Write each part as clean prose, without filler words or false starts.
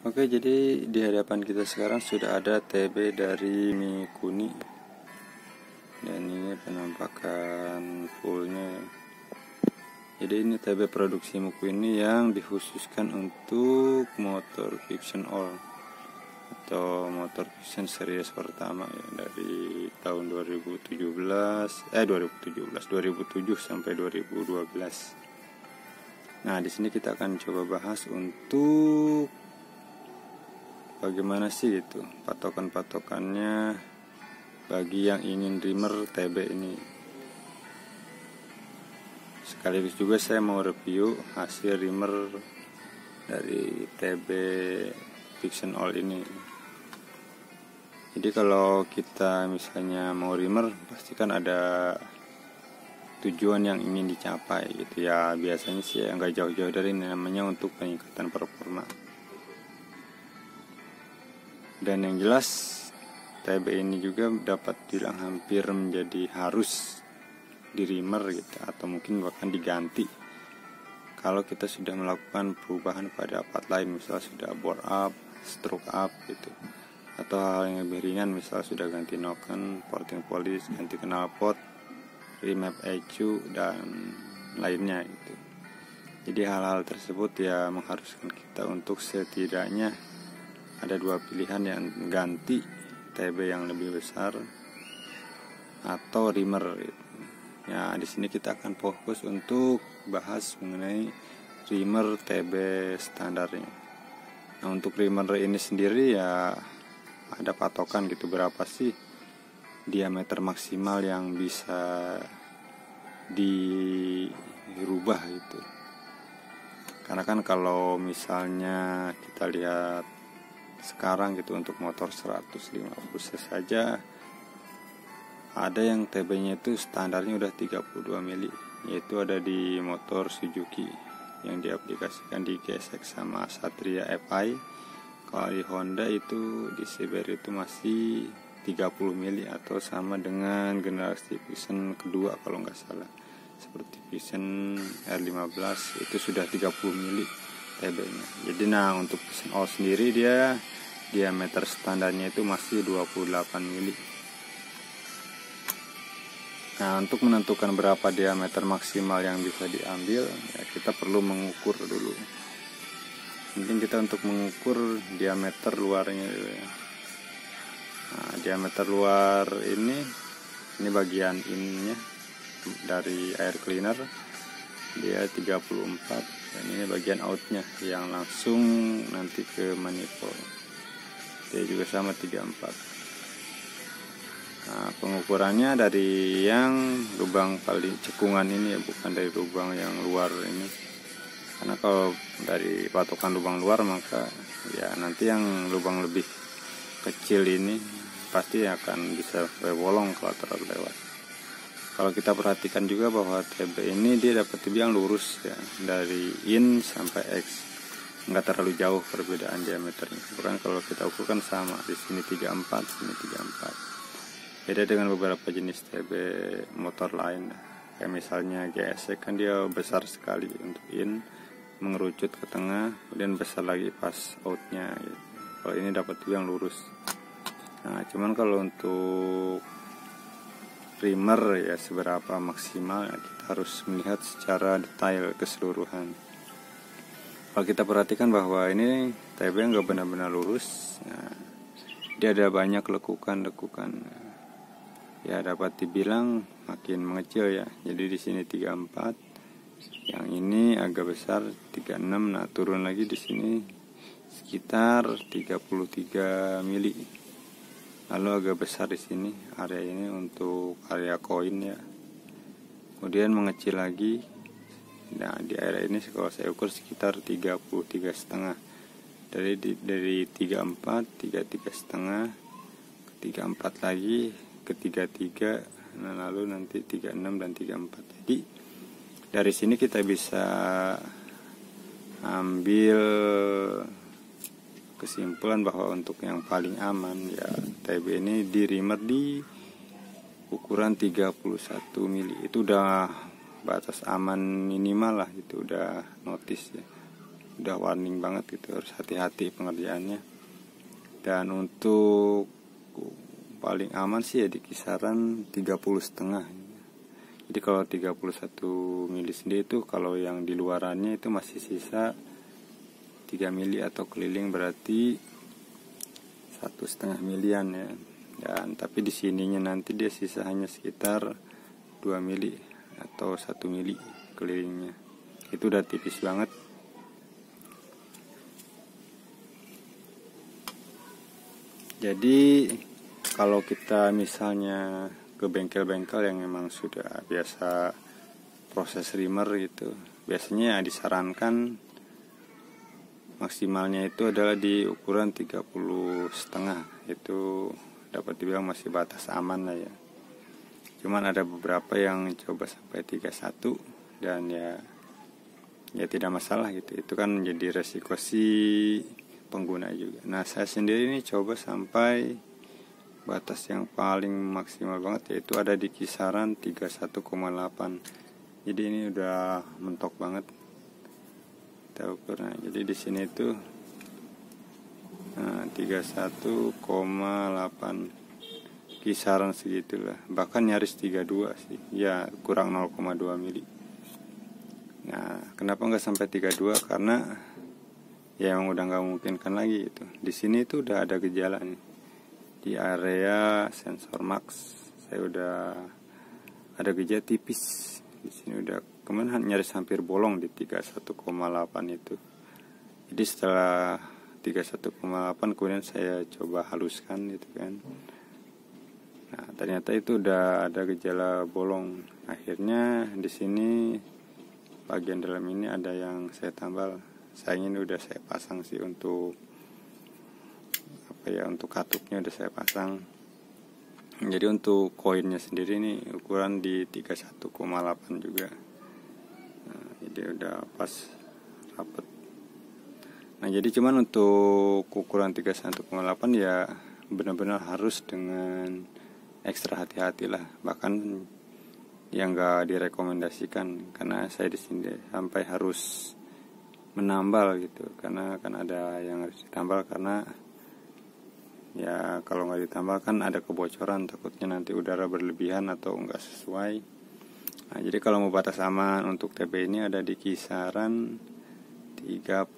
Oke, jadi di hadapan kita sekarang sudah ada TB dari Mikuni, dan ini penampakan fullnya. Jadi ini TB produksi Mikuni yang dikhususkan untuk motor Vision All atau motor Vision series pertama ya, dari tahun 2007 sampai 2012. Nah, di sini kita akan coba bahas untuk bagaimana sih gitu patokan-patokannya bagi yang ingin reamer TB ini. Sekaligus juga saya mau review hasil reamer dari TB Vision All ini. Jadi kalau kita misalnya mau reamer, pasti kan ada tujuan yang ingin dicapai gitu ya. Biasanya sih nggak jauh-jauh dari ini, namanya untuk peningkatan performa. Dan yang jelas TB ini juga dapat bilang hampir menjadi harus di reamer gitu, atau mungkin bahkan diganti kalau kita sudah melakukan perubahan pada part lain, misal sudah bore up, stroke up gitu, atau hal yang lebih ringan, misal sudah ganti noken, porting polish, ganti knalpot, remap ECU dan lainnya gitu. Jadi hal-hal tersebut ya mengharuskan kita untuk setidaknya ada dua pilihan, yang ganti TB yang lebih besar atau reamer. Ya, di sini kita akan fokus untuk bahas mengenai reamer TB standarnya. Nah, untuk reamer ini sendiri ya ada patokan gitu, berapa sih diameter maksimal yang bisa dirubah gitu. Karena kan kalau misalnya kita lihat sekarang gitu, untuk motor 150 cc saja ada yang TB-nya itu standarnya udah 32 mili, yaitu ada di motor Suzuki yang diaplikasikan di GSX sama Satria FI. Kalau di Honda itu di CBR itu masih 30 mili atau sama dengan generasi Vision kedua kalau nggak salah, seperti Vision R15 itu sudah 30 mili TB-nya. Jadi nah, untuk Vision All sendiri dia diameter standarnya itu masih 28 mili. Nah, untuk menentukan berapa diameter maksimal yang bisa diambil ya, kita perlu mengukur dulu. Penting kita untuk mengukur diameter luarnya dulu ya. Nah, diameter luar ini bagian innya dari air cleaner, dia 34, dan ini bagian outnya yang langsung nanti ke manifold, dia juga sama 34. Nah, pengukurannya dari yang lubang paling cekungan ini ya, bukan dari lubang yang luar ini. Karena kalau dari patokan lubang luar, maka ya nanti yang lubang lebih kecil ini pasti akan bisa bolong kalau terlalu lewat. Kalau kita perhatikan juga bahwa TB ini dia dapat dibilang lurus ya, dari in sampai X, nggak terlalu jauh perbedaan diameternya. Bukan kalau kita ukurkan sama, di sini 34, sini 34. Beda dengan beberapa jenis TB motor lain, kayak misalnya GSX kan dia besar sekali untuk in, mengerucut ke tengah, kemudian besar lagi pas outnya gitu. Kalau ini dapat yang lurus. Nah, cuman kalau untuk reamer ya seberapa maksimal ya, kita harus melihat secara detail keseluruhan. Kalau kita perhatikan bahwa ini TB nggak benar-benar lurus, nah, dia ada banyak lekukan-lekukan. Ya dapat dibilang makin mengecil ya. Jadi di sini 34, yang ini agak besar 36. Nah, turun lagi di sini sekitar 33 mili. Lalu agak besar di sini area ini untuk area koin ya. Kemudian mengecil lagi. Nah, di area ini kalau saya ukur sekitar 33,5. Dari 34, 33,5 ke 34 lagi ke 33, nah lalu nanti 36 dan 34. Jadi dari sini kita bisa ambil kesimpulan bahwa untuk yang paling aman ya TB ini di reamer di ukuran 31 mili. Itu udah batas aman minimal lah, itu udah notice ya. udah warning banget gitu, harus hati-hati pengerjaannya. Dan untuk paling aman sih ya di kisaran 30,5. Jadi kalau 31 mili sendiri itu, kalau yang di luarannya itu masih sisa 3 mili atau keliling, berarti 1,5 milian ya. Dan tapi di sininya nanti dia sisa hanya sekitar 2 mili atau 1 mili kelilingnya. Itu udah tipis banget. Jadi kalau kita misalnya ke bengkel-bengkel yang memang sudah biasa proses reamer gitu, biasanya disarankan maksimalnya itu adalah di ukuran 30,5. Itu dapat dibilang masih batas aman lah ya. Cuman ada beberapa yang coba sampai 31, dan ya tidak masalah gitu. Itu kan menjadi resiko si pengguna juga. Nah, saya sendiri ini coba sampai batas yang paling maksimal banget, yaitu ada di kisaran 31,8. Jadi ini udah mentok banget kita ukurnya. Jadi di sini tuh 31,8, kisaran segitulah, bahkan nyaris 32 sih ya, kurang 0,2 mili. Nah, kenapa nggak sampai 32? Karena ya emang udah nggak memungkinkan lagi itu. Di sini tuh udah ada gejala nih, di area sensor max saya udah ada gejala tipis. Di sini udah kemana, nyaris hampir bolong di 31,8 itu. Jadi setelah 31,8 kemudian saya coba haluskan gitu kan. Nah, ternyata itu udah ada gejala bolong. Akhirnya di sini bagian dalam ini ada yang saya tambal. Sayangnya ini udah saya pasang sih, untuk untuk katupnya udah saya pasang. Jadi untuk koinnya sendiri ini ukuran di 31,8 juga. Nah, jadi udah pas rapet. Nah, jadi cuman untuk ukuran 31,8 ya benar-benar harus dengan ekstra hati-hati lah. Bahkan yang nggak direkomendasikan, karena saya di sini sampai harus menambal gitu, karena kan ada yang harus ditambal, karena ya kalau nggak ditambal kan ada kebocoran, takutnya nanti udara berlebihan atau nggak sesuai. Nah, jadi kalau mau batas aman untuk TB ini ada di kisaran 31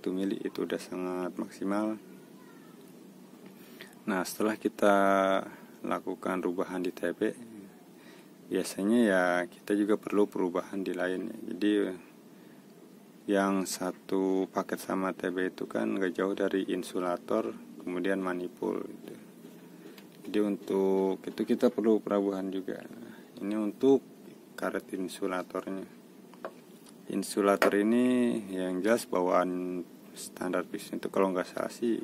mili, itu udah sangat maksimal. Nah, setelah kita lakukan perubahan di TB, biasanya ya kita juga perlu perubahan di lainnya. Jadi yang satu paket sama TB itu kan gak jauh dari insulator, kemudian manifold gitu. Jadi untuk itu kita perlu perubahan juga. Ini untuk karet insulatornya. Insulator ini yang jelas bawaan standar Piston itu kalau nggak salah sih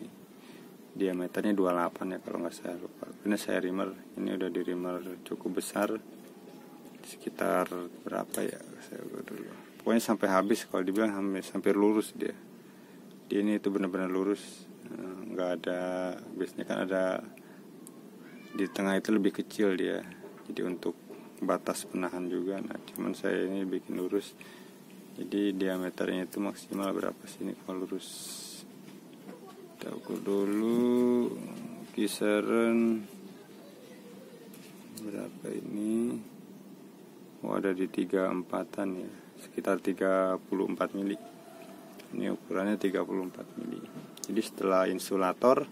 diameternya 28 ya, kalau nggak salah, lupa. Ini saya reamer, ini udah di reamer cukup besar, sekitar berapa ya, saya dulu. Pokoknya sampai habis, kalau dibilang hampir lurus dia. Dia ini itu benar-benar lurus, nggak ada, biasanya kan ada di tengah itu lebih kecil dia. Jadi untuk batas penahan juga. Nah, cuman saya ini bikin lurus. Jadi diameternya itu maksimal berapa sih ini kalau lurus? Kita ukur dulu kisaran berapa ini. Oh, ada di 34-an ya, sekitar 34 mili. Ini ukurannya 34 mili. Jadi setelah insulator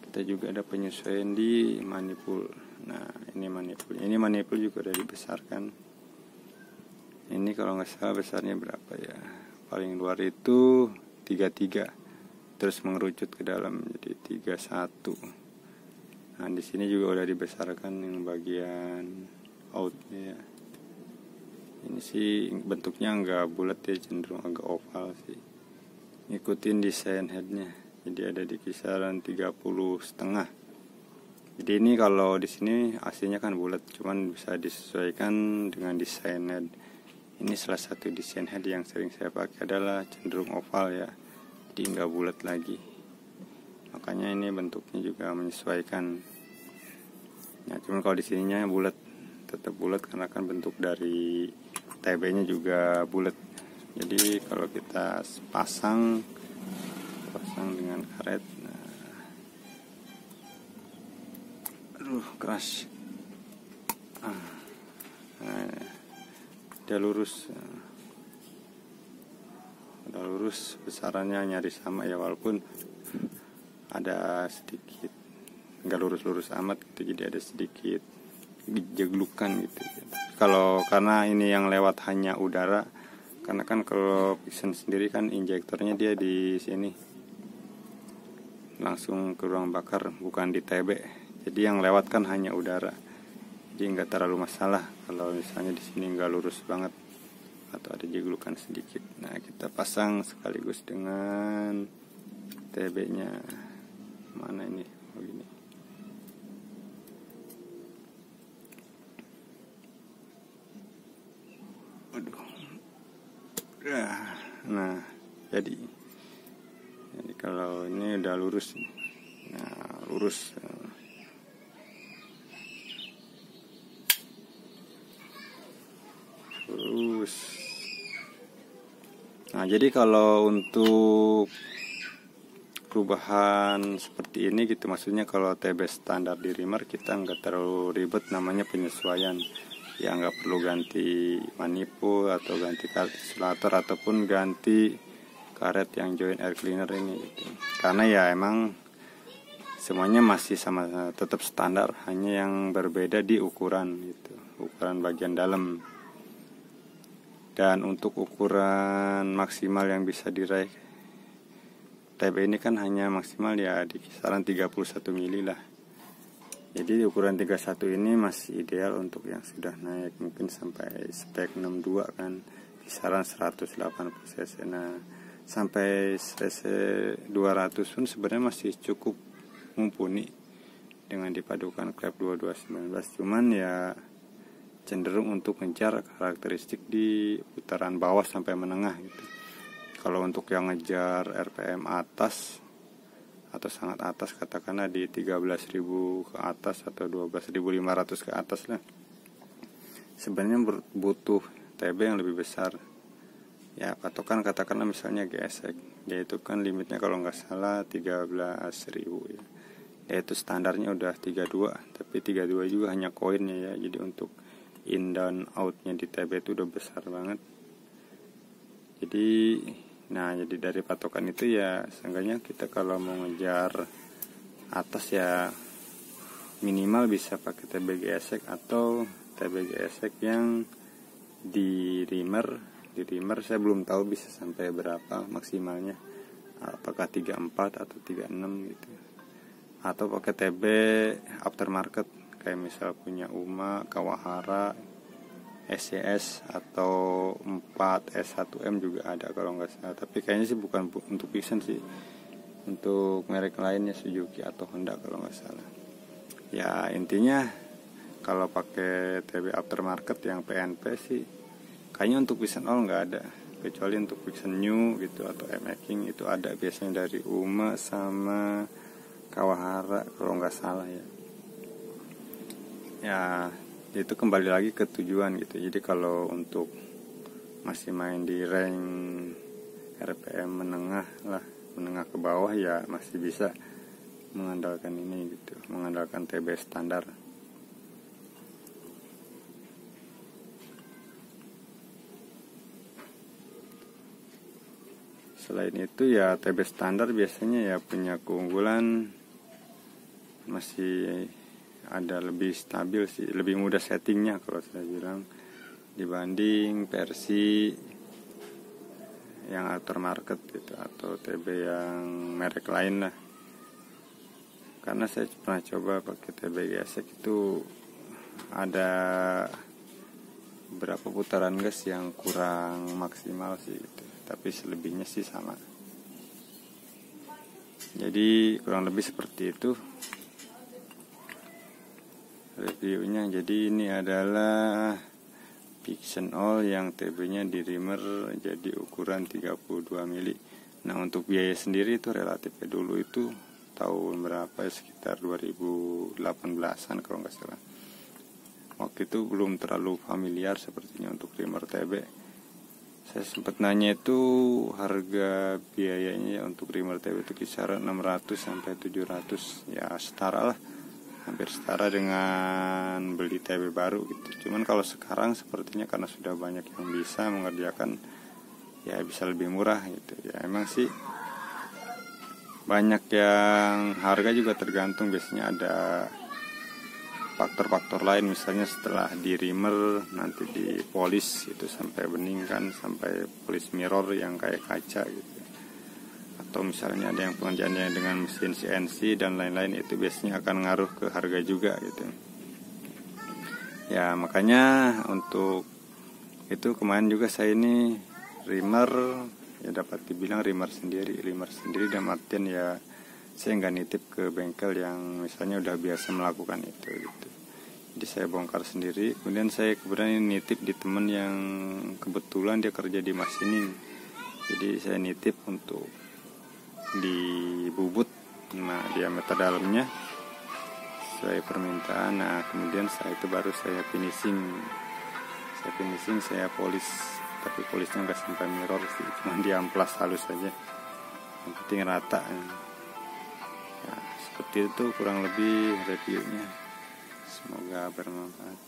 kita juga ada penyesuaian di manifold. Nah, ini manifold juga udah dibesarkan. Ini kalau nggak salah besarnya berapa ya, paling luar itu 33, terus mengerucut ke dalam jadi 31. Nah, di sini juga udah dibesarkan yang bagian outnya ya. Ini sih bentuknya nggak bulat ya, cenderung agak oval sih. Ngikutin desain headnya, jadi ada di kisaran 30,5. Jadi ini kalau di sini aslinya kan bulat, cuman bisa disesuaikan dengan desain head. Ini salah satu desain head yang sering saya pakai adalah cenderung oval ya, jadi nggak bulat lagi. Makanya ini bentuknya juga menyesuaikan. Nah, cuman kalau di sininya bulat, tetap bulat karena kan bentuk dari TB-nya juga bulat Jadi kalau kita pasang dengan karet, keras, dia lurus, udah lurus, besarannya nyaris sama ya, walaupun ada sedikit nggak lurus-lurus amat gitu, jadi ada sedikit jeglukan gitu. Karena ini yang lewat hanya udara, karena kan kalau Pixen sendiri kan injektornya dia di sini langsung ke ruang bakar, bukan di TB, jadi yang lewat kan hanya udara, jadi nggak terlalu masalah kalau misalnya di sini nggak lurus banget atau ada jeglukan sedikit. Nah, kita pasang sekaligus dengan TB-nya. Mana ini? Oh, ini. Aduh. Nah, jadi kalau ini udah lurus, nah lurus. Nah, jadi kalau untuk perubahan seperti ini gitu, maksudnya kalau TB standar di reamer kita nggak terlalu ribet, namanya penyesuaian ya, nggak perlu ganti manifold atau ganti kalkulator ataupun ganti karet yang join air cleaner ini gitu. Karena ya emang semuanya masih sama, tetap standar, hanya yang berbeda di ukuran gitu, ukuran bagian dalam. Dan untuk ukuran maksimal yang bisa diraih TB ini kan hanya maksimal ya di kisaran 31 mili lah. Jadi ukuran 31 ini masih ideal untuk yang sudah naik, mungkin sampai spek 62 kan, kisaran 180 cc. Nah, sampai cc 200 pun sebenarnya masih cukup mumpuni dengan dipadukan klep 2219. Cuman ya cenderung untuk ngejar karakteristik di putaran bawah sampai menengah gitu. Kalau untuk yang ngejar RPM atas atau sangat atas, katakanlah di 13.000 ke atas atau 12.500 ke atas lah, sebenarnya butuh TB yang lebih besar ya. Patokan katakanlah misalnya GSX, yaitu kan limitnya kalau nggak salah 13.000 ya, yaitu standarnya udah 32, tapi 32 juga hanya koinnya ya. Jadi untuk in down outnya di TB itu udah besar banget. Jadi dari patokan itu ya, seenggaknya kita kalau mau ngejar atas ya minimal bisa pakai TB GSX atau TB GSX yang di reamer. Di reamer saya belum tahu bisa sampai berapa maksimalnya, apakah 34 atau 36 gitu, atau pakai TB aftermarket kayak misal punya UMA, Kawahara, SCS atau 4S1M juga ada kalau nggak salah. Tapi kayaknya sih bukan untuk Pixen sih, untuk merek lainnya Suzuki atau Honda kalau nggak salah. Ya intinya kalau pakai TB aftermarket yang PNP sih kayaknya untuk Pixen all nggak ada, kecuali untuk Pixen new gitu atau M-Making itu ada biasanya dari UMA sama Kawahara kalau nggak salah ya. Ya itu kembali lagi ke tujuan gitu. Jadi kalau untuk masih main di rank RPM menengah lah, menengah ke bawah ya masih bisa mengandalkan ini gitu, mengandalkan TB standar. Selain itu ya TB standar biasanya ya punya keunggulan masih ada lebih stabil sih, lebih mudah settingnya kalau saya bilang dibanding versi yang aftermarket gitu atau TB yang merek lain lah. Karena saya pernah coba pakai TB GSX itu ada beberapa putaran gas yang kurang maksimal sih gitu, tapi selebihnya sih sama. Jadi kurang lebih seperti itu reviewnya. Jadi ini adalah Pixen all yang TB-nya di reamer jadi ukuran 32 mili. Nah untuk biaya sendiri itu relatif ya, dulu itu tahun berapa ya, sekitar 2018an kalau nggak salah. Waktu itu belum terlalu familiar sepertinya untuk reamer TB. Saya sempat nanya itu harga biayanya untuk reamer TB itu kisaran 600 sampai 700, ya setara lah, hampir setara dengan beli TB baru gitu. Cuman kalau sekarang sepertinya karena sudah banyak yang bisa mengerjakan, ya bisa lebih murah gitu. Ya emang sih banyak yang harga juga tergantung, biasanya ada faktor-faktor lain, misalnya setelah di reamer nanti di polish itu sampai bening kan, sampai polish mirror yang kayak kaca gitu, atau misalnya ada yang pengerjaannya dengan mesin CNC dan lain-lain, itu biasanya akan ngaruh ke harga juga gitu. Ya makanya untuk itu kemarin juga saya ini reamer, ya dapat dibilang reamer sendiri dan artian ya saya nggak nitip ke bengkel yang misalnya udah biasa melakukan itu gitu. Jadi saya bongkar sendiri, kemudian saya kebetulan nitip di temen yang kebetulan dia kerja di machining. Jadi saya nitip untuk dibubut, nah diameter dalamnya sesuai permintaan. Nah kemudian setelah itu baru saya finishing, saya polish, tapi polishnya nggak sampai mirror sih, cuma diamplas halus saja, yang penting rata. Seperti itu kurang lebih reviewnya, semoga bermanfaat.